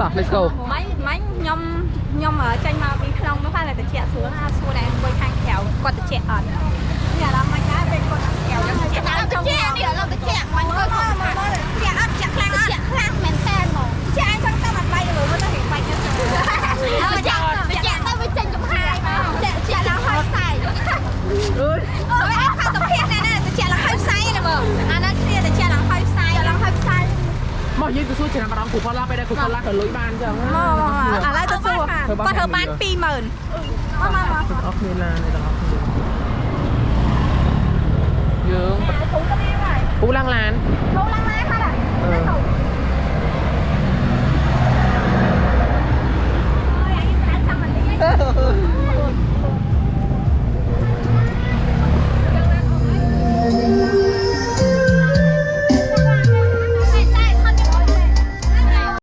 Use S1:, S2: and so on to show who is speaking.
S1: ต่อ let's go
S2: ខ្ញុំចេញមកពីក្នុងនោះហើយតែតិចស្រួលណាស្រួលដែរមួយខាងក្រៅគាត់តិចអត់នេះអារម្មណ៍មិនដែរពេលគាត់ក្រៅយើងតិចអត់តិចនេះឥឡូវតិចមិនមើលមកតិចអត់តិចខ្លាំងអត់ខ្លាំងមែនតើហ្មងតិចអញចង់តាមអត់បាយលើមកទៅរៀងបាយទៅតិចទៅវាចេញចំហាយមកតិចឡើងហើយផ្សាយអូយខាងសុភ័ក្រណែតិចឡើងហើយផ្សាយណាមើលអានោះគ្នាតិចឡើងហើយផ្សាយឡើងហើយផ្សាយ
S1: មកយើងទៅសួរឆ្នាំអារម្មណ៍គ្រូផល្លាពេលដែលគ្រូផល្លាក៏លុយបានចឹងឥឡូវ
S2: ទៅសួរគាត់ធ្វើបាន 20000 មក
S1: អស់គ្នាឡានទាំងអស់គ្នាយើងពូឡើងឡាន
S2: ហើយ